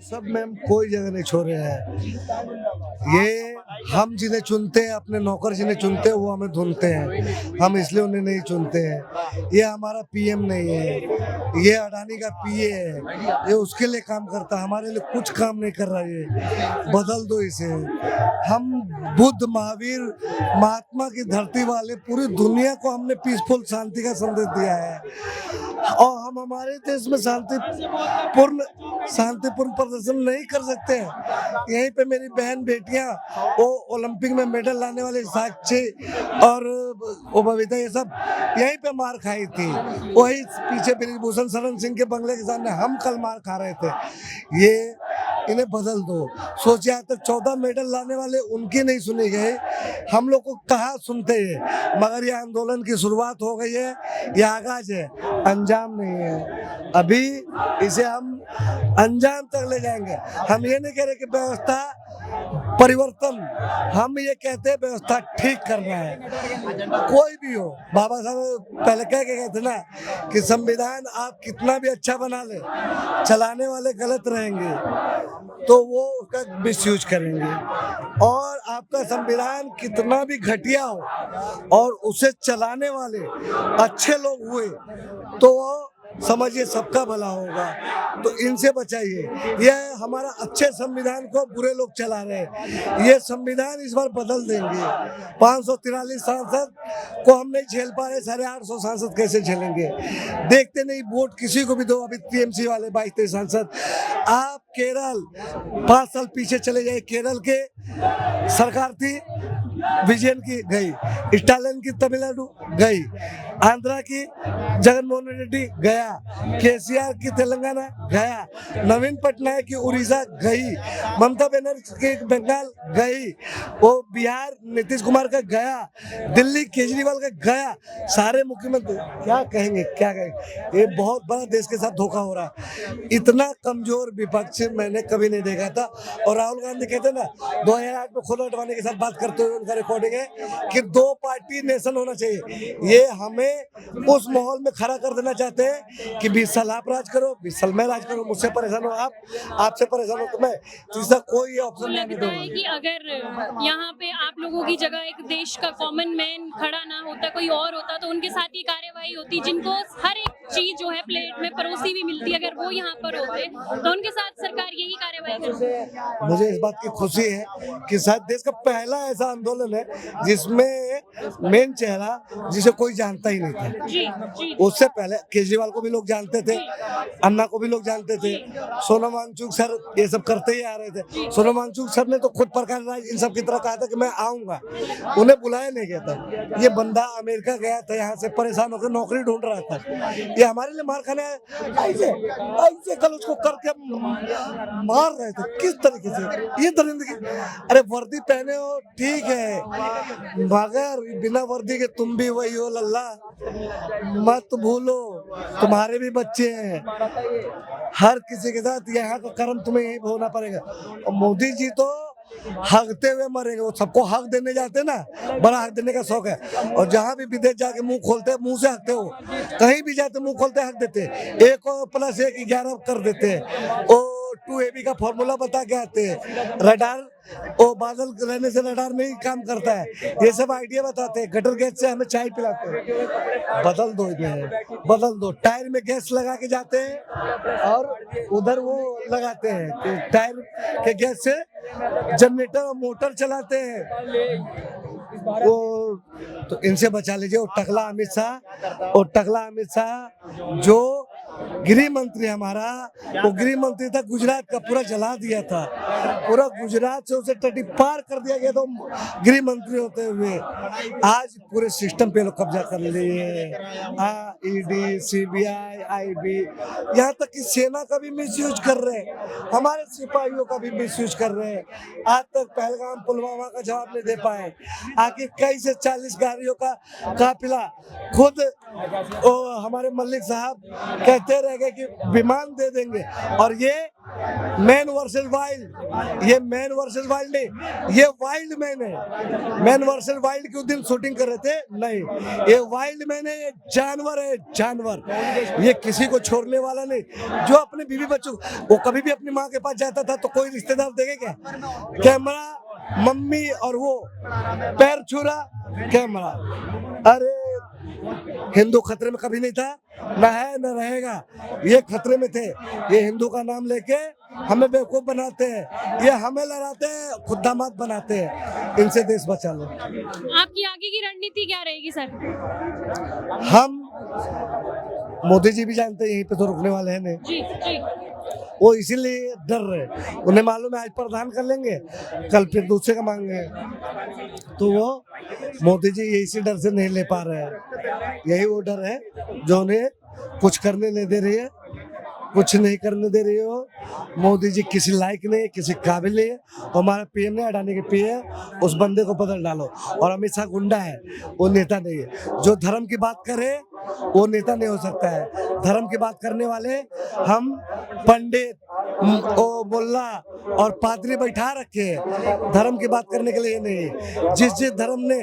सब में हम कोई जगह नहीं छोड़े हैं। ये हम जिन्हें चुनते हैं, अपने नौकर जिन्हें चुनते हैं, वो हमें ढूंढते हैं। हम इसलिए उन्हें नहीं चुनते हैं। ये हमारा पीएम नहीं है, ये अडानी का पीए है। ये उसके लिए काम करता है, हमारे लिए कुछ काम नहीं कर रहा है। ये बदल दो इसे। हम बुद्ध, महावीर, महात्मा की धरती वाले पूरी दुनिया को हमने पीसफुल शांति का संदेश दिया है, और हम हमारे देश में शांतिपूर्ण प्रदर्शन नहीं कर सकते हैं। यहीं पे मेरी बहन बेटियां, वो ओलंपिक में मेडल लाने वाले साक्षी और वो बबीता, ये सब यहीं पे मार खाई थी। वही पीछे ब्रिजभूषण शरण सिंह के बंगले के सामने हम कल मार खा रहे थे। ये इन्हें बदल दो। सोचिए आज तक 14 मेडल लाने वाले उनकी नहीं सुनी गई, हम लोग को कहाँ सुनते हैं। मगर ये आंदोलन की शुरुआत हो गई है, ये आगाज है, अंजाम नहीं है। अभी इसे हम अंजाम तक ले जाएंगे। हम ये नहीं कह रहे कि व्यवस्था परिवर्तन, हम ये कहते हैं व्यवस्था ठीक करना है। कोई भी हो, बाबा साहब पहले कह के गए थे ना कि संविधान आप कितना भी अच्छा बना ले, चलाने वाले गलत रहेंगे तो वो उसका मिसयूज करेंगे। और आपका संविधान कितना भी घटिया हो और उसे चलाने वाले अच्छे लोग हुए तो वो समझिए सबका भला होगा। तो इनसे बचाइए। यह हमारा अच्छे संविधान को बुरे लोग चला रहे हैं। ये संविधान इस बार बदल देंगे। 543 सांसद को हम नहीं झेल पा रहे, 850 सांसद कैसे झेलेंगे। देखते नहीं, वोट किसी को भी दो। अभी टीएमसी वाले 22-23 सांसद। आप केरल 5 साल पीछे चले जाए, केरल के सरकार थी विजयन की गई, स्टालिन की तमिलनाडु गई, आंध्रा की जगनमोहन रेड्डी गया, केसीआर की तेलंगाना गया, नवीन पटनायक की उड़ीसा गई, ममता बनर्जी की बंगाल गई, वो बिहार नीतीश कुमार का गया, दिल्ली केजरीवाल का गया। सारे मुख्यमंत्री क्या कहेंगे, क्या कहेंगे। ये बहुत बड़ा देश के साथ धोखा हो रहा है। इतना कमजोर विपक्ष मैंने कभी नहीं देखा था। और राहुल गांधी कहते ना 2008 में खुद अडवाणी के साथ बात करते हुए उनका रिकॉर्डिंग है कि 2 पार्टी नेशन होना चाहिए। ये हमें उस माहौल में खड़ा कर देना चाहते हैं कि 20 साल आप राज करो, 20 साल मैं राज करूं, मुझसे परेशान हो आप, आपसे परेशान हो तो मैं। तीसरा कोई ऑप्शन नहीं लगता है कि अगर यहाँ पे आप लोगों की जगह एक देश का कॉमन मैन खड़ा ना होता, कोई और होता, तो उनके साथ ये कार्यवाही होती, जिनको हर एक चीज जो है प्लेट में परोसी भी मिलती, अगर वो यहाँ पर होते तो उनके साथ सरकार यही कार्यवाही करती। मुझे इस बात की खुशी है कि शायद देश का पहला ऐसा आंदोलन है जिसमें मेन चेहरा जिसे कोई जानता ही नहीं था। जी, जी। उससे पहले केजरीवाल को भी लोग जानते थे, अन्ना को भी लोग जानते थे, सोनम वांगचुक सर ये सब करते ही आ रहे थे। सोनम वांगचुक सर ने तो खुद प्रकाश राज इन सब की तरह कहा था कि मैं आऊंगा, उन्हें बुलाया नहीं गया था। ये बंदा अमेरिका गया था, यहाँ से परेशान होकर नौकरी ढूंढ रहा था। ये हमारे लिए मार खाने ऐसे कल उसको करके मार रहे थे। किस तरीके से ये दरिंदगी। अरे वर्दी पहने हो ठीक है, मगर बिना वर्दी के तुम भी वही हो लल्ला, मत भूलो तुम्हारे भी बच्चे हैं। हर किसी के साथ यहाँ का कर्म तुम्हें यही भोगना पड़ेगा। और मोदी जी तो हकते हुए मरेंगे। वो सबको हक देने जाते ना, बड़ा हक देने का शौक है। और जहाँ भी विदेश जाके मुंह खोलते हैं, मुंह से हकते हो, कहीं भी जाते मुंह खोलते हक देते, 1+1 11 कर देते हैं। ओ 2AB का फॉर्मूला बता के आते हैं। रडार वो बादल रहने से रडार नहीं काम करता है, ये सब आइडिया बताते हैं। गटर गैस से हमें चाय पिलाते हैं। बदल दो इन्हें, बदल दो। टायर में गैस लगा के जाते हैं और उधर वो लगाते हैं कि टायर के गैस से जनरेटर और मोटर चलाते हैं। वो तो इनसे बचा लीजिए। और टकला अमित शाह जो गृह मंत्री हमारा, वो गृह मंत्री था गुजरात का, पूरा जला दिया था। पूरा गुजरात से उसे तटी पार कर दिया गया। तो गृह मंत्री होते हुए आज पूरे सिस्टम पे लोग कब्जा कर लिए। ईडी, सीबीआई, आईबी, यहाँ तक कि सेना का भी मिसयूज कर रहे हैं, हमारे सिपाहियों का भी मिसयूज कर रहे हैं। आज तक पहलगाम पुलवामा का जवाब नहीं दे पाए। आगे कई से 40 गाड़ियों का काफिला खुद हमारे मलिक साहब कहते बोलते रह गए कि विमान दे देंगे, और ये मैन वर्सेस वाइल्ड, ये मैन वर्सेस वाइल्ड नहीं, ये वाइल्ड मैन है। मैन वर्सेस वाइल्ड के उस दिन शूटिंग कर रहे थे, नहीं, ये वाइल्ड मैन है, ये जानवर है, जानवर। ये किसी को छोड़ने वाला नहीं। जो अपने बीवी बच्चों, वो कभी भी अपनी माँ के पास जाता था तो कोई रिश्तेदार देखे क्या? कैमरा, मम्मी और वो पैर छुरा, कैमरा। अरे हिंदू खतरे में कभी नहीं था, न है न रहेगा। ये खतरे में थे, ये हिंदू का नाम लेके हमें बेवकूफ बनाते हैं, ये हमें लड़ाते हैं, खुदामात बनाते हैं। इनसे देश बचा लो। आपकी आगे की रणनीति क्या रहेगी सर? हम, मोदी जी भी जानते हैं यहीं पे तो रुकने वाले हैं नहीं, जी जी। वो इसीलिए डर रहे। उन्हें मालूम है आज प्रधान कर लेंगे, कल फिर दूसरे का मांगेंगे, तो वो मोदी जी इसी डर से नहीं ले पा रहे हैं। यही वो डर है जो उन्हें कुछ करने नहीं दे रही है, कुछ नहीं करने दे रही हो। मोदी जी किसी लायक नहीं है, किसी काबिल नहीं है। हमारा पीएम ने अडानी के पीएम, उस बंदे को बदल डालो। और अमित शाह गुंडा है, वो नेता नहीं है। जो धर्म की बात करे वो नेता नहीं हो सकता है। धर्म की बात करने वाले हम पंडित, ओ मुल्ला और पादरी बैठा रखे हैं, धर्म की बात करने के लिए नहीं। जिस धर्म ने,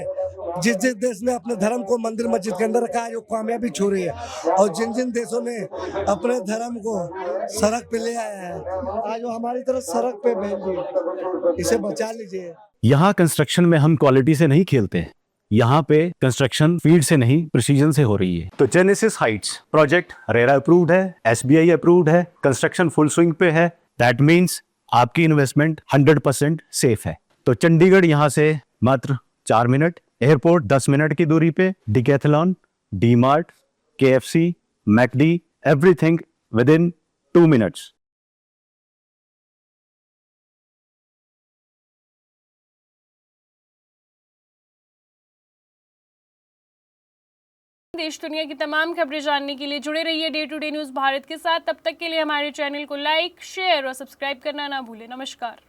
जिस देश ने अपने धर्म को मंदिर मस्जिद के अंदर रखा है, वो कामयाबी छू रही है। और जिन देशों ने अपने धर्म को सड़क पे ले आया है, आज वो हमारी तरफ सड़क पे भेजिए, इसे बचा लीजिए। यहाँ कंस्ट्रक्शन में हम क्वालिटी से नहीं खेलते हैं। यहाँ पे कंस्ट्रक्शन फील्ड से नहीं, प्रिसीजन से हो रही है। तो genesis Heights project RERA approved है, एसबीआई अप्रूव्ड है, कंस्ट्रक्शन फुल स्विंग पे है। दैट मीन्स आपकी इन्वेस्टमेंट 100% सेफ है। तो चंडीगढ़ यहाँ से मात्र 4 मिनट, एयरपोर्ट 10 मिनट की दूरी पे, decathlon, D mart, KFC, McD, everything with in 2 minutes. देश दुनिया की तमाम खबरें जानने के लिए जुड़े रहिए day to day news Bharat के साथ। तब तक के लिए हमारे चैनल को लाइक, शेयर और सब्सक्राइब करना ना भूलें। नमस्कार।